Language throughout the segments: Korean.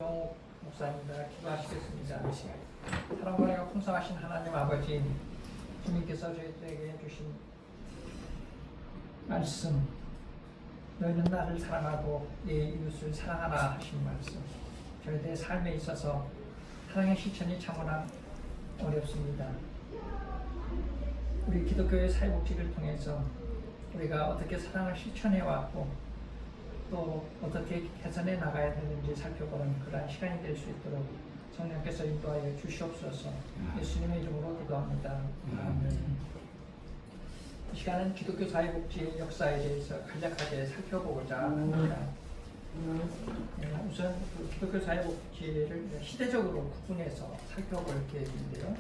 정 목사입니다. 기도하시겠습니다. 사랑과 은혜가 풍성하신 하나님 아버지, 주님께서 저희들에게 주신 말씀, 너희는 나를 사랑하고 네 이웃을 사랑하라 하신 말씀, 저희들의 삶에 있어서 사랑의 실천이 참으나 어렵습니다. 우리 기독교의 사회복지를 통해서 우리가 어떻게 사랑을 실천해 왔고 또 어떻게 개선해 나가야 되는지 살펴보는 그러한 시간이 될 수 있도록 성령께서 인도하여 주시옵소서. 예수님의 이름으로 기도합니다. 아멘. 이 시간은 기독교 사회복지의 역사에 대해서 간략하게 살펴보고자 합니다. 우선 기독교 사회복지를 시대적으로 구분해서 살펴볼 계획인데요.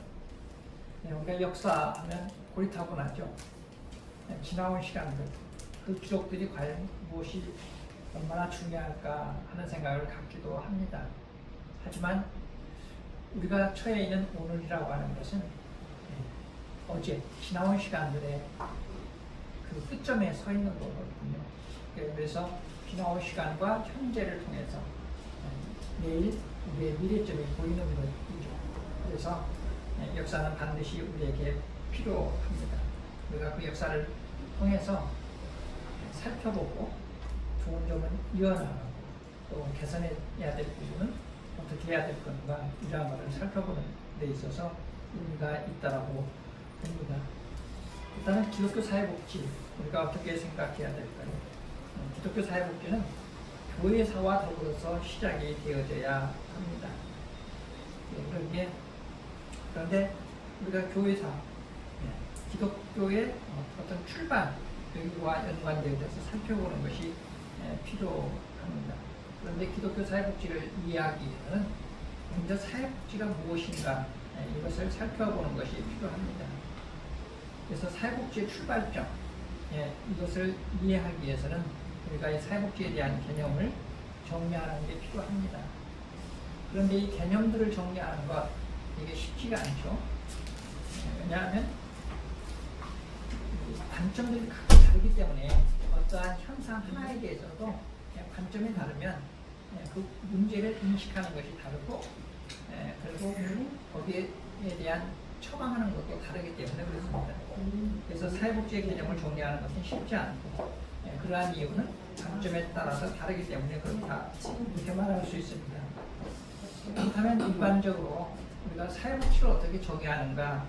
우리가 역사하면 고리타분하죠. 지나온 시간들, 그 기록들이 과연 무엇이 얼마나 중요할까 하는 생각을 갖기도 합니다. 하지만 우리가 처해 있는 오늘이라고 하는 것은 어제 지나온 시간들의 그 끝점에 서 있는 거거든요. 그래서 지나온 시간과 현재를 통해서 내일 우리의 미래점이 보이는 것이죠. 그래서 역사는 반드시 우리에게 필요합니다. 우리가 그 역사를 통해서 살펴보고 좋은 점은 이어나가고 또 개선해야 될 부분은 어떻게 해야 될 건가, 이러한 것을 살펴보는 데 있어서 의미가 있다라고 봅니다. 일단은 기독교 사회복지, 우리가 어떻게 생각해야 될까요? 기독교 사회복지는 교회사와 더불어서 시작이 되어져야 합니다. 그런데 우리가 교회사, 기독교의 어떤 출발 여기와 연관되어서 살펴보는 것이 필요합니다. 그런데 기독교 사회복지를 이해하기 위해서는 먼저 사회복지가 무엇인가 이것을 살펴보는 것이 필요합니다. 그래서 사회복지의 출발점, 이것을 이해하기 위해서는 우리가 이 사회복지에 대한 개념을 정리하는 게 필요합니다. 그런데 이 개념들을 정리하는 것, 이게 쉽지가 않죠. 왜냐하면 관점들이 각각 다르기 때문에 어떠한 현상 하나에 대해서도 관점이 다르면 그 문제를 인식하는 것이 다르고 그리고 거기에 대한 처방하는 것도 다르기 때문에 그렇습니다. 그래서 사회복지의 개념을 정리하는 것은 쉽지 않고 그러한 이유는 관점에 따라서 다르기 때문에 그렇다 이렇게 말할 수 있습니다. 그렇다면 일반적으로 우리가 사회복지를 어떻게 정의하는가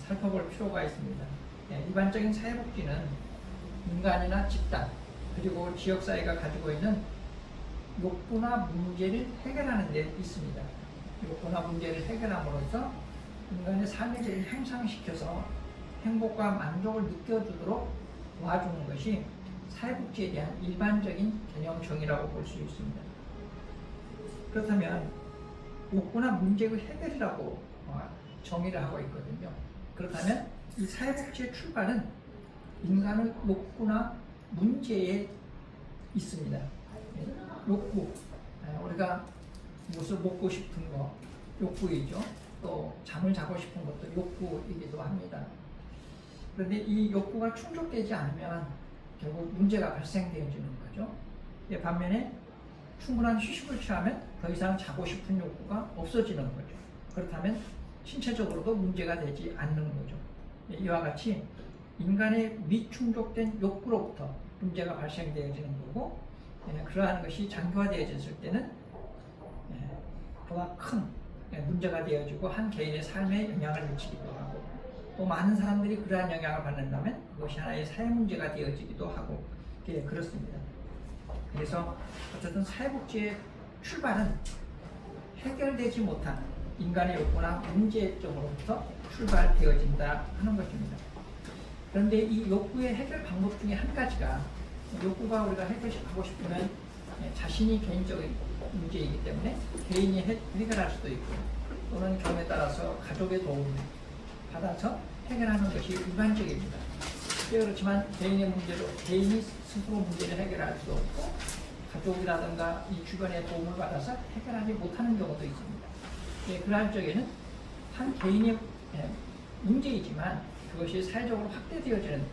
살펴볼 필요가 있습니다. 일반적인 사회복지는 인간이나 집단 그리고 지역사회가 가지고 있는 욕구나 문제를 해결하는 데 있습니다. 욕구나 문제를 해결함으로써 인간의 삶의 질을 향상시켜서 행복과 만족을 느껴주도록 도와주는 것이 사회복지에 대한 일반적인 개념 정의라고 볼 수 있습니다. 그렇다면 욕구나 문제의 해결이라고 정의를 하고 있거든요. 그렇다면 이 사회복지의 출발은 인간의 욕구나 문제에 있습니다. 욕구, 우리가 무엇을 먹고 싶은 거 욕구이죠. 또 잠을 자고 싶은 것도 욕구이기도 합니다. 그런데 이 욕구가 충족되지 않으면 결국 문제가 발생되어지는 거죠. 반면에 충분한 휴식을 취하면 더 이상 자고 싶은 욕구가 없어지는 거죠. 그렇다면 신체적으로도 문제가 되지 않는 거죠. 이와 같이 인간의 미충족된 욕구로부터 문제가 발생되어지는 거고 그러한 것이 장기화되어졌을 때는 보다 큰 문제가 되어지고 한 개인의 삶에 영향을 미치기도 하고 또 많은 사람들이 그러한 영향을 받는다면 그것이 하나의 사회 문제가 되어지기도 하고 그렇습니다. 그래서 어쨌든 사회복지의 출발은 해결되지 못한 인간의 욕구나 문제점으로부터 출발되어진다 하는 것입니다. 그런데 이 욕구의 해결 방법 중에 한 가지가 욕구가 우리가 해결하고 싶으면 자신이 개인적인 문제이기 때문에 개인이 해결할 수도 있고 또는 경우에 따라서 가족의 도움을 받아서 해결하는 것이 일반적입니다. 그렇지만 개인의 문제로 개인이 스스로 문제를 해결할 수 없고 가족이라든가 이 주변의 도움을 받아서 해결하지 못하는 경우도 있습니다. 그러한 적에는 한 개인의 문제이지만 그것이 사회적으로 확대되어지는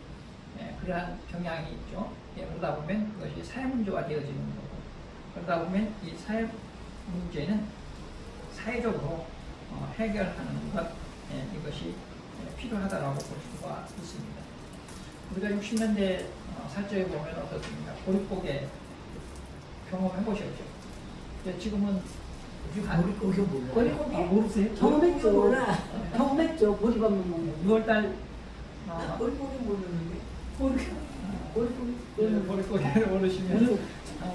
그러한 경향이 있죠. 그러다 보면 그것이 사회 문제화 되어지는 거고 그러다 보면 이 사회 문제는 사회적으로 해결하는 것, 이것이 필요하다고 볼 수가 있습니다. 우리가 60년대 살쪄에 보면 어떻습니까? 보릿고개 경험해 보셨죠? 지금은 보릿고개 몰라요. 보릿고개? 모르세요? 경험했죠. 몰라. 경험했죠. 보릿 없는 거. 6월달 보릿고개 모르는데. 보릿고개를 모르시면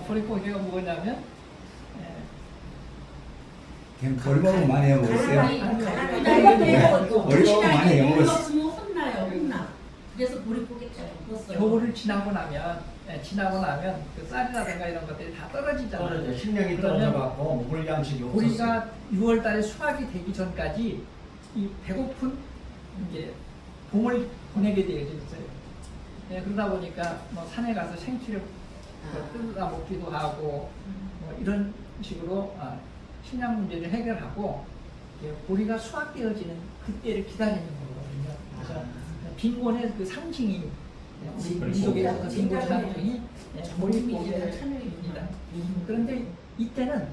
보릿고개가 뭐냐면 그냥 버리먹으면 많이 해먹었어요. 머리가 많이 해먹었어. 없으면 혼나요. 혼나. 그래서 보릿고개처럼 입었어요. 겨울을 지나고 나면 그 쌀이라든가 이런 것들이 다 떨어지잖아요. 떨어져 식량이 그러면 떨어져갖고 물 양식이 없었어. 우리가 6월달에 수확이 되기 전까지 이 배고픈 이제 봄을 보내게 되어졌어요. 그러다 보니까 뭐 산에 가서 생취를 뜯어다 먹기도 하고 뭐 이런 식으로 식량 문제를 해결하고 보리가 수확되어지는 그때를 기다리는 거거든요. 그래서 빈곤의 그 상징이 우리 속에서 그 빈곤의 상징이 보릿고개입니다. 그런데 이때는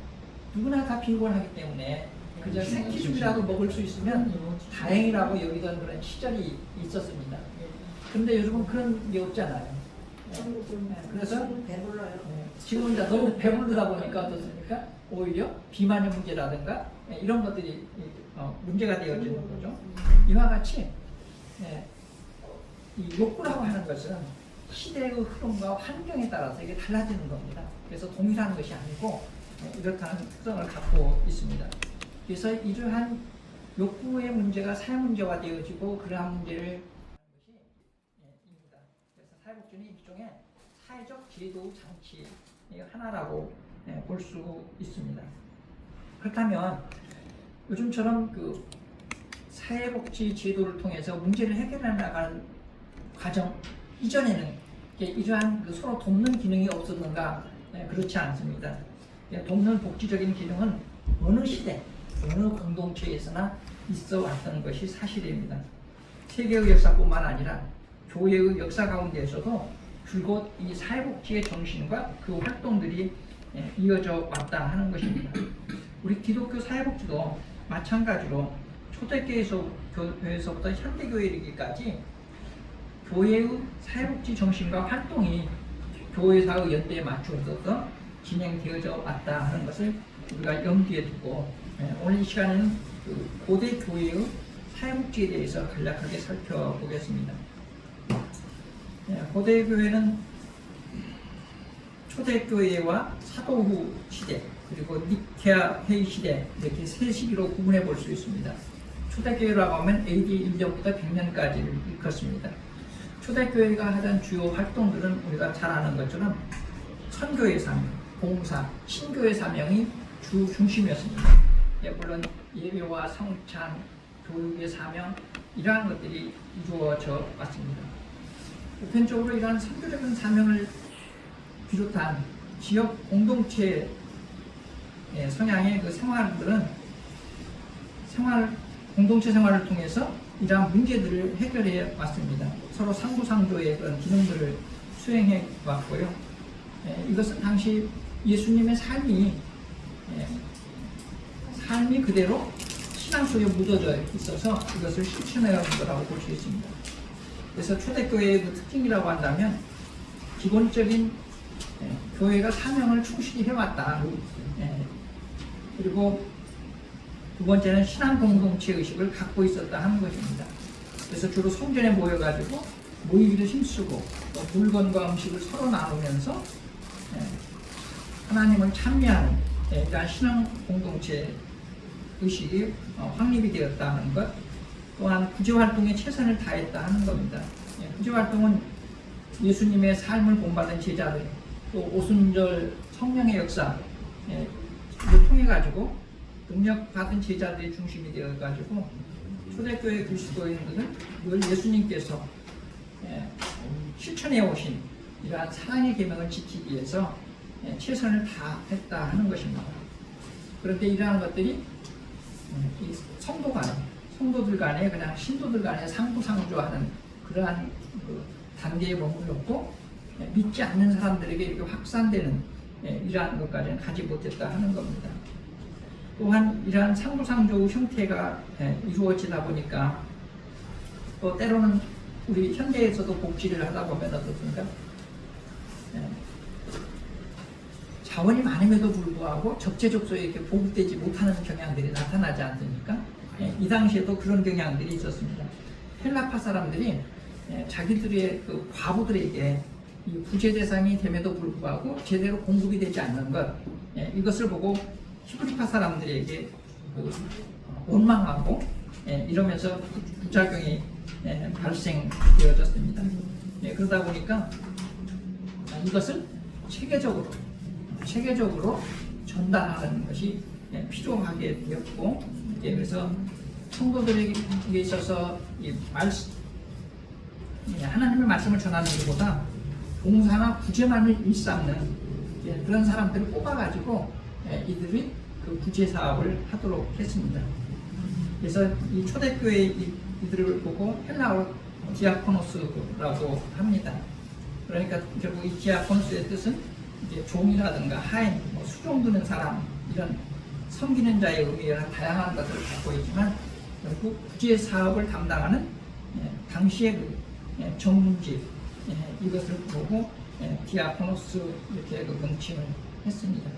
누구나 다 빈곤하기 때문에 그저 생기죽이라도 먹을 수 있으면 다행이라고 여기던 그런 시절이 있었습니다. 그런데 요즘은 그런 게 없잖아요. 그래서 배불러요. 지금 이제 너무 배부르다 보니까 어떻습니까? 오히려 비만의 문제라든가 이런 것들이 문제가 되어지는 거죠. 이와 같이 이 욕구라고 하는 것은 시대의 흐름과 환경에 따라서 이게 달라지는 겁니다. 그래서 동일한 것이 아니고 이렇다는 특성을 갖고 있습니다. 그래서 이러한 욕구의 문제가 사회 문제화 되어지고 그러한 문제를 하는 것이 입니다. 그래서 사회복지는 일종의 사회적 제도 장치 하나라고 볼 수 있습니다. 그렇다면 요즘처럼 그 사회복지 제도를 통해서 문제를 해결해 나가는 과정 이전에는 이러한 그 서로 돕는 기능이 없었는가? 그렇지 않습니다. 돕는 복지적인 기능은 어느 시대, 어느 공동체에서나 있어 왔던 것이 사실입니다. 세계의 역사뿐만 아니라 교회의 역사 가운데에서도 줄곧 이 사회복지의 정신과 그 활동들이 이어져 왔다 하는 것입니다. 우리 기독교 사회복지도 마찬가지로 초대교회에서부터 현대교회에 이르기까지 교회의 사회복지 정신과 활동이 교회사의 연대에 맞추어서 진행되어져 왔다 하는 것을 우리가 염두에 두고 오늘 이 시간에는 그 고대 교회의 사회복지에 대해서 간략하게 살펴보겠습니다. 고대 교회는 초대교회와 사도후 시대 그리고 니케아 회의 시대 이렇게 세 시기로 구분해 볼 수 있습니다. 초대교회라고 하면 AD 1년부터 100년까지를 일컫습니다. 초대교회가 하던 주요 활동들은 우리가 잘 아는 것처럼 선교의 사명, 봉사, 신교의 사명이 주 중심이었습니다. 물론 예배와 성찬, 교육의 사명 이러한 것들이 이루어져 왔습니다. 보편적으로 이러한 선교적인 사명을 비롯한 지역 공동체 성향의 그 생활들은 공동체 생활을 통해서 이러한 문제들을 해결해 왔습니다. 서로 상부상조의 그런 기능들을 수행해 왔고요. 이것은 당시 예수님의 삶이 그대로 신앙 속에 묻어져 있어서 이것을 실천해 온 거라고 볼 수 있습니다. 그래서 초대교회의 그 특징이라고 한다면 기본적인 교회가 사명을 충실히 해왔다. 그리고 두 번째는 신앙 공동체 의식을 갖고 있었다 하는 것입니다. 그래서 주로 성전에 모여가지고 모이기도 힘쓰고 또 물건과 음식을 서로 나누면서 하나님을 찬미하는 이러한 신앙 공동체 의식이 확립이 되었다는 것, 또한 구제활동에 최선을 다했다 하는 겁니다. 구제활동은 예수님의 삶을 본받은 제자들, 또 오순절 성령의 역사를 통해 가지고 능력받은 제자들이 중심이 되어 가지고 초대교회 그리스도인들은 늘 예수님께서 실천해 오신 이러한 사랑의 계명을 지키기 위해서 최선을 다했다 하는 것입니다. 그런데 이러한 것들이 이 성도들 간에 그냥 신도들 간에 상부상조하는 그러한 그 단계에 머물렀고 믿지 않는 사람들에게 이렇게 확산되는 이러한 것까지는 가지 못했다 하는 겁니다. 또한 이러한 상부상조 형태가 이루어지다 보니까 또 때로는 우리 현대에서도 복지를 하다 보면 어떻습니까? 자원이 많음에도 불구하고 적재적소에 이렇게 보급되지 못하는 경향들이 나타나지 않습니까? 이 당시에도 그런 경향들이 있었습니다. 헬라파 사람들이 자기들의 그 과부들에게 이 부재 대상이 됨에도 불구하고 제대로 공급이 되지 않는 것, 이것을 보고 히브리파 사람들에게 그 원망하고 이러면서 부작용이 발생되어졌습니다. 그러다 보니까 이것을 체계적으로 전달하는 것이 필요하게 되었고, 그래서 성도들에게 있어서 이 하나님의 말씀을 전하는 것보다 봉사나 구제만을 일삼는 그런 사람들을 뽑아가지고 이들이 그 구제 사업을 하도록 했습니다. 그래서 이 초대교회 이들을 보고 헬라어로 디아코노스라고 합니다. 그러니까 결국 이 디아코노스의 뜻은 이제 종이라든가 하인, 수종 드는 사람, 이런 섬기는 자의 의미와 다양한 것을 갖고 있지만 결국 구제 사업을 담당하는 당시의 그 전문직, 이것을 보고 디아코노스 이렇게 그 명칭을 했습니다.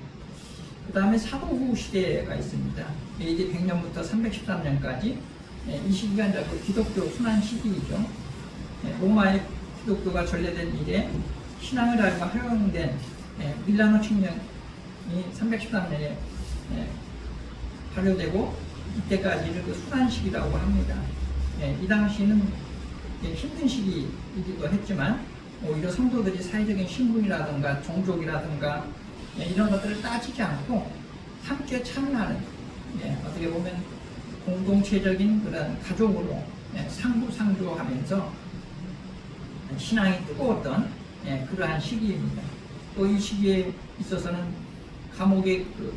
그 다음에 사도후 시대가 있습니다. AD 100년부터 313년까지 이 시기가 이제 그 기독교 순환 시기이죠. 로마의 기독교가 전래된 이래 신앙을 알고 활용된 밀라노 칙령이 313년에 발효되고 이때까지를 그 순환 시기라고 합니다. 이 당시는 힘든 시기이기도 했지만 오히려 성도들이 사회적인 신분이라든가 종족이라든가 이런 것들을 따지지 않고 함께 참여하는, 어떻게 보면 공동체적인 그런 가족으로 상부상조하면서 신앙이 뜨거웠던 그러한 시기입니다. 또 이 시기에 있어서는 감옥의 그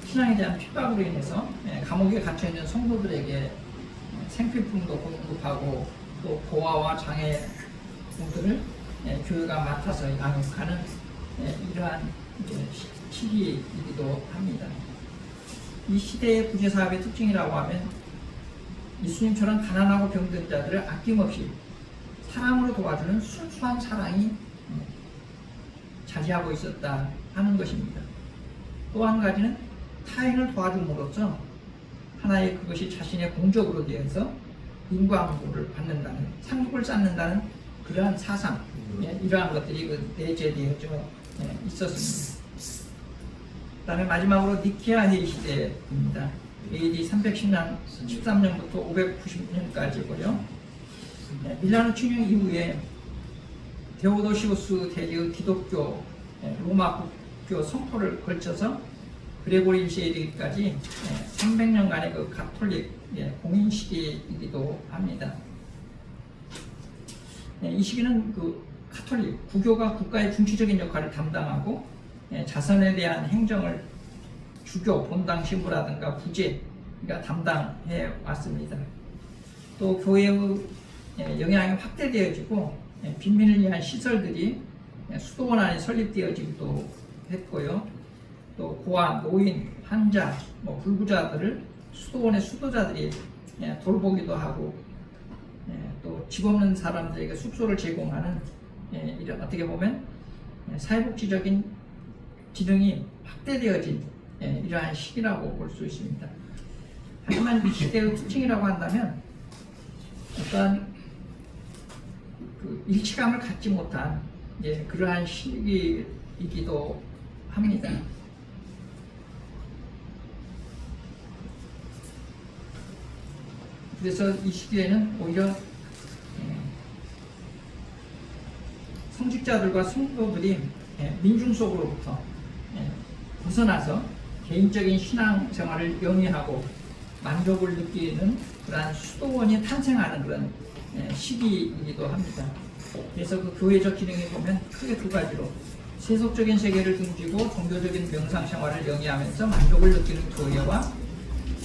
신앙에 대한 핍박으로 인해서 감옥에 갇혀있는 성도들에게 생필품도 공급하고 또 고아와 장애우들을 교회가 맡아서 양육하는 이러한 시기이기도 합니다. 이 시대의 구제사업의 특징이라고 하면 예수님처럼 가난하고 병든 자들을 아낌없이 사랑으로 도와주는 순수한 사랑이 자리하고 있었다 하는 것입니다. 또 한 가지는 타인을 도와줌으로써 하나의 그것이 자신의 공적으로 되어서 인과응보를 받는다는, 상급을 쌓는다는 그러한 사상, 이러한 것들이 그 내재되어져 있었습니다. 그 다음에 마지막으로 니케아 회의 시대입니다. AD 313년부터 590년까지고요. 밀라노 칙령 이후에 데오도시우스 대제의 기독교 로마 국교 선포를 걸쳐서 그레고리 1세기까지 300년간의 그 가톨릭 공인 시기이기도 합니다. 이 시기는 그 가톨릭 구교가 국가의 중추적인 역할을 담당하고 자선에 대한 행정을 주교, 본당 신부라든가 부제가 담당해 왔습니다. 또 교회의 영향이 확대되어지고 빈민을 위한 시설들이 수도원 안에 설립되어지기도 했고요. 또 고아, 노인, 환자, 불구자들을 수도원의 수도자들이 돌보기도 하고 또 집 없는 사람들에게 숙소를 제공하는 이런 어떻게 보면 사회복지적인 기능이 확대되어진 이러한 시기라고 볼 수 있습니다. 하지만 이 시대의 특징이라고 한다면 어떤 그 일치감을 갖지 못한 그러한 시기이기도 합니다. 그래서 이 시기에는 오히려 성직자들과 성도들이 민중 속으로부터 벗어나서 개인적인 신앙생활을 영위하고 만족을 느끼는 그러한 수도원이 탄생하는 그런 시기이기도 합니다. 그래서 그 교회적 기능에 보면 크게 두 가지로 세속적인 세계를 등지고 종교적인 명상생활을 영위하면서 만족을 느끼는 교회와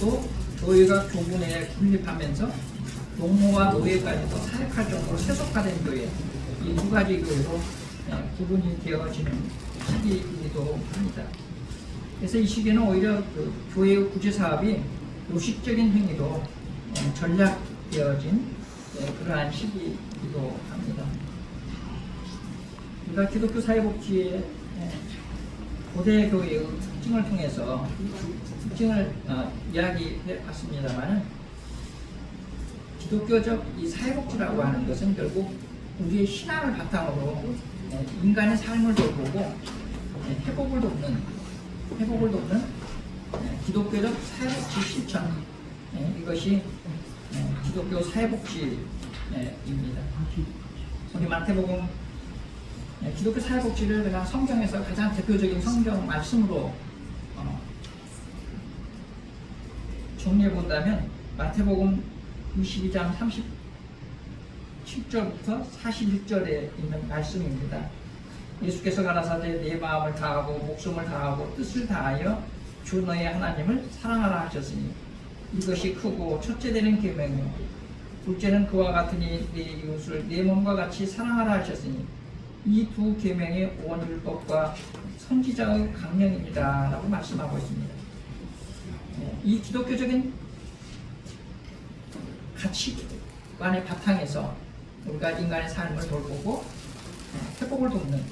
또 교회가 교분에 군립하면서 농노와 노예까지도 사역할 정도로 세속화된 교회, 이 두 가지 교회로 구분이 되어지는 시기이기도 합니다. 그래서 이 시기는 오히려 그 교회의 구제 사업이 요식적인 행위로 전략되어진 그러한 시기이기도 합니다. 우리가 기독교 사회복지의 고대 교회의 특징을 통해서 특징을 이야기해 봤습니다만, 기독교적 이 사회복지라고 하는 것은 결국 우리의 신앙을 바탕으로 인간의 삶을 돌보고 회복을 돕는 기독교적 사회복지 실천, 이것이 기독교 사회복지입니다. 우리 마태복음 기독교 사회복지를 그냥 성경에서 가장 대표적인 성경 말씀으로 정리해 본다면 마태복음 22장 37절부터 41절에 있는 말씀입니다. 예수께서 가라사대 내 마음을 다하고 목숨을 다하고 뜻을 다하여 주 너의 하나님을 사랑하라 하셨으니 이것이 크고 첫째 되는 계명이요 둘째는 그와 같으니 내 이웃을 내 몸과 같이 사랑하라 하셨으니 이 두 계명의 온 율법과 선지자의 강령입니다 라고 말씀하고 있습니다. 이 기독교적인 가치관의 바탕에서 우리가 인간의 삶을 돌보고 회복을 돕는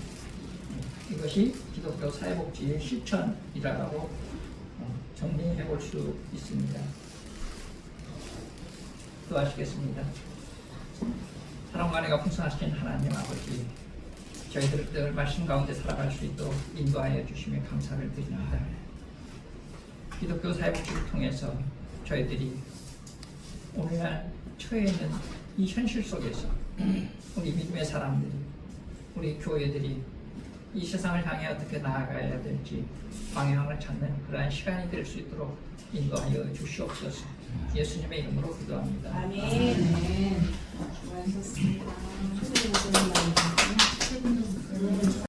이것이 기독교 사회복지의 실천이라고 정리해 볼 수 있습니다. 기도하시겠습니다. 사랑과 은혜가 풍성하신 하나님 아버지, 저희들 말씀 가운데 살아갈 수 있도록 인도하여 주시며 감사를 드립니다. 기독교 사회복지를 통해서 저희들이 오늘날 처해 있는 이 현실 속에서 우리 믿음의 사람들이, 우리 교회들이 이 세상을 향해 어떻게 나아가야 될지 방향을 찾는 그러한 시간이 될 수 있도록 인도하여 주시옵소서. 예수님의 이름으로 기도합니다. 아멘.